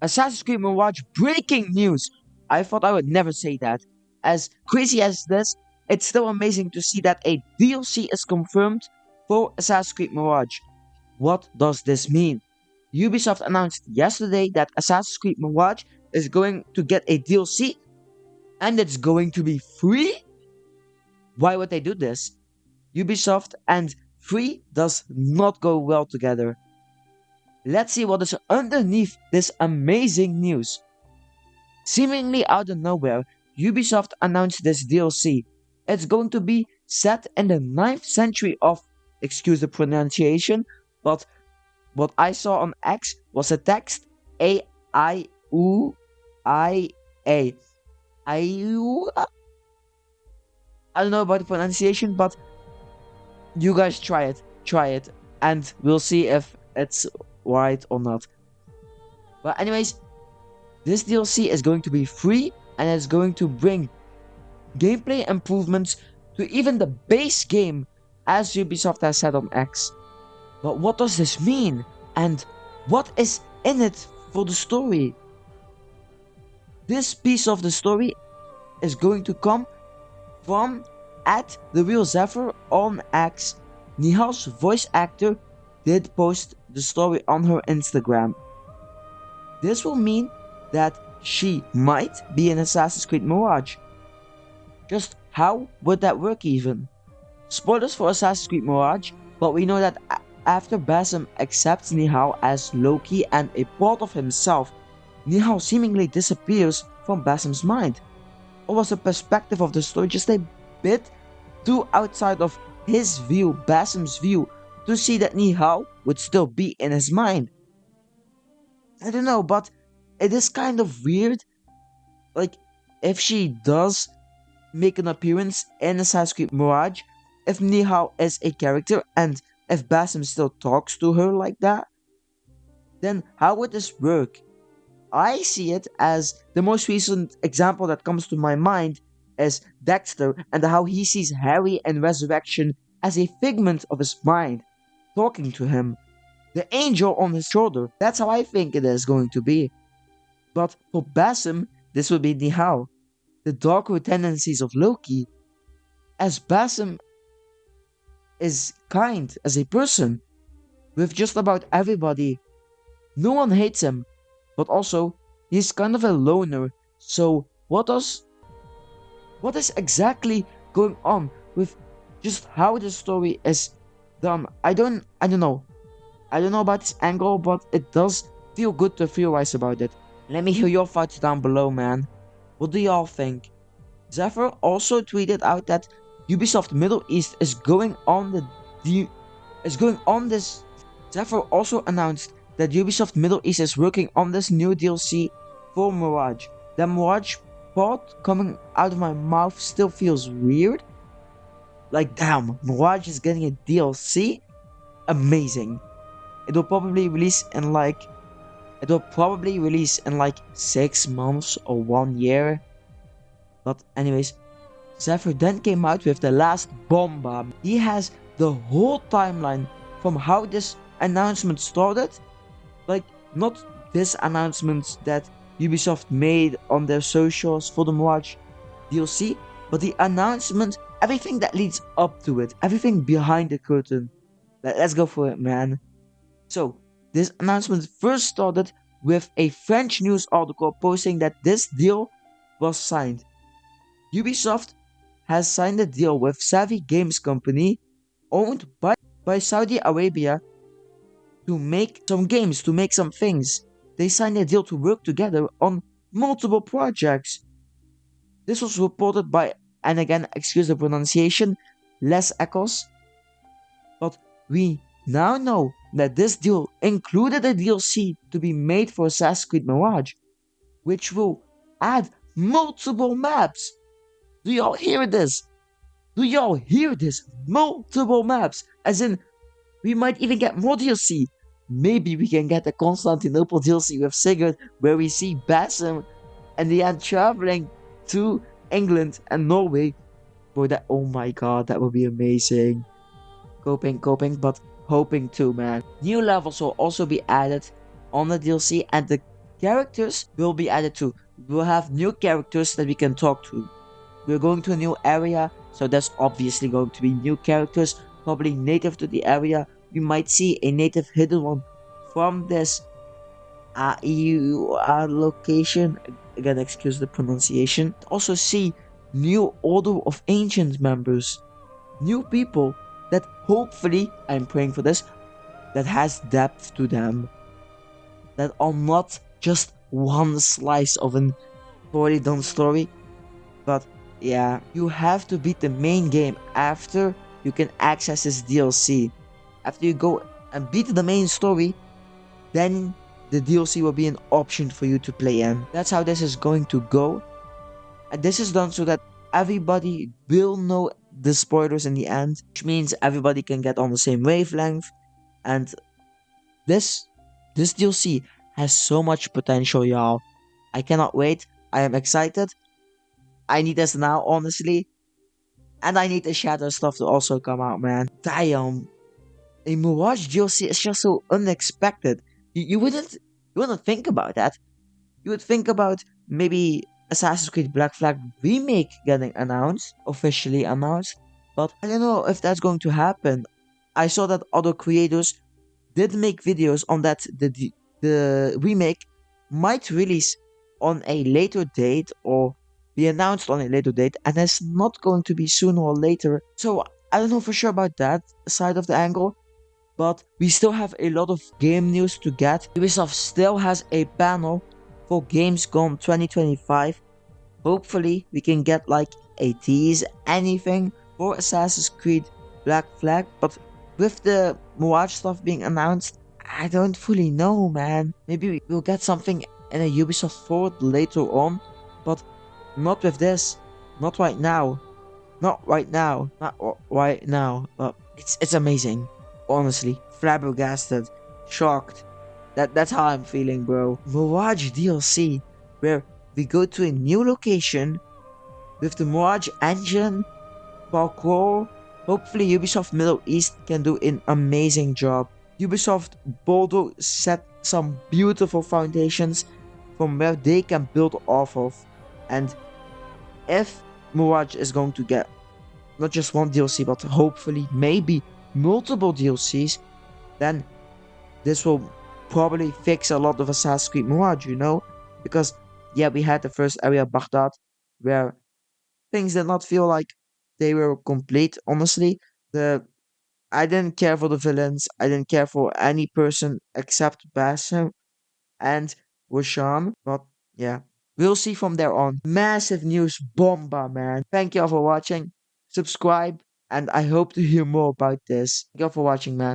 Assassin's Creed Mirage breaking news! I thought I would never say that. As crazy as this, it's still amazing to see that a DLC is confirmed for Assassin's Creed Mirage. What does this mean? Ubisoft announced yesterday that Assassin's Creed Mirage is going to get a DLC and it's going to be free? Why would they do this? Ubisoft and free does not go well together. Let's see what is underneath this amazing news. Seemingly out of nowhere, Ubisoft announced this DLC. It's going to be set in the 9th century of, excuse the pronunciation, but what I saw on X was a text A-I-U-I-A. I don't know about the pronunciation, but you guys try it, and we'll see if it's right or not. But anyways, this DLC is going to be free and it's going to bring gameplay improvements to even the base game, as Ubisoft has said on X. But what does this mean? And what is in it for the story? This piece of the story is going to come from @TheRealZephyr on X. Nihal's voice actor did post the story on her Instagram. This will mean that she might be in Assassin's Creed Mirage. Just how would that work even? Spoilers for Assassin's Creed Mirage, but we know that after Basim accepts Nihal as Loki and a part of himself, Nihal seemingly disappears from Basim's mind. Or was the perspective of the story just a bit too outside of his view, Basim's view, to see that Nihal would still be in his mind? I don't know, but it is kind of weird. Like, if she does make an appearance in Assassin's Creed Mirage, if Nihal is a character and if Basim still talks to her like that, then how would this work? I see it as the most recent example that comes to my mind is Dexter and how he sees Harry and Resurrection as a figment of his mind, talking to him. The angel on his shoulder, that's how I think it is going to be. But for Basim, this would be Nihal, the darker tendencies of Loki, as Basim is kind as a person, with just about everybody. No one hates him, but also, he's kind of a loner, so what is exactly going on with just how the story is done? I don't know. I don't know about this angle, but it does feel good to theorize about it. Let me hear your thoughts down below, man. What do y'all think? Zephyr also tweeted out that Ubisoft Middle East is going on this. Zephyr also announced that Ubisoft Middle East is working on this new DLC for Mirage. The Mirage part coming out of my mouth still feels weird. Like, damn, Mirage is getting a DLC? Amazing. It will probably release in like 6 months or 1 year. But anyways, Zephyr then came out with the last bomb. He has the whole timeline from how this announcement started. Like, not this announcement that Ubisoft made on their socials for the Mirage DLC, but the announcement, everything that leads up to it, everything behind the curtain. Let's go for it, man. So, this announcement first started with a French news article posting that this deal was signed. Ubisoft has signed a deal with Savvy Games Company, owned by Saudi Arabia, to make some games, to make some things. They signed a deal to work together on multiple projects. This was reported by, and again, excuse the pronunciation, Les Echos. But we now know that this deal included a DLC to be made for Assassin's Creed Mirage, which will add multiple maps. Do y'all hear this? Multiple maps. As in, we might even get more DLC. Maybe we can get the Constantinople DLC with Sigurd, where we see Basim and the end traveling to England and Norway. Boy, oh my god, that would be amazing. Coping, but hoping too, man. New levels will also be added on the DLC, and the Characters will be added too. We'll have new characters that we can talk to. We're going to a new area, so there's obviously going to be new characters, probably native to the area. We might see a native hidden one from this EU location. Again, excuse the pronunciation. Also see new Order of Ancient members, new people that hopefully, I'm praying for this, that has depth to them, that are not just one slice of an already done story. But yeah, you have to beat the main game after you can access this DLC. After you go and beat the main story, then the DLC will be an option for you to play in. That's how this is going to go. And this is done so that everybody will know the spoilers in the end, which means everybody can get on the same wavelength. And this this DLC has so much potential, y'all. I cannot wait. I am excited. I need this now, honestly. And I need the Shadow stuff to also come out, man. Damn. A Mirage DLC is just so unexpected. You wouldn't think about that. You would think about maybe Assassin's Creed Black Flag remake getting announced, officially announced. But I don't know if that's going to happen. I saw that other creators did make videos on that the remake might release on a later date or be announced on a later date, and it's not going to be sooner or later. So I don't know for sure about that side of the angle, but we still have a lot of game news to get. Ubisoft still has a panel for Gamescom 2025. Hopefully we can get like a tease, anything for Assassin's Creed Black Flag. But with the Mirage stuff being announced, I don't fully know, man. Maybe we'll get something in a Ubisoft Forward later on, but not with this. Not right now. Not right now. Not right now. But it's amazing. Honestly, flabbergasted, shocked. That's how I'm feeling, bro. Mirage DLC, where we go to a new location with the Mirage engine, parkour. Hopefully Ubisoft Middle East can do an amazing job. Ubisoft Bordeaux set some beautiful foundations from where they can build off of. And if Mirage is going to get not just one DLC, but hopefully maybe multiple DLCs, then this will probably fix a lot of Assassin's Creed Mirage, you know? Because, yeah, we had the first area, Baghdad, where things did not feel like they were complete, honestly. I didn't care for the villains, I didn't care for any person except Basim and Roshan, but yeah. We'll see from there on. Massive news bomba, man. Thank you all for watching. Subscribe, and I hope to hear more about this. Thank you all for watching, man.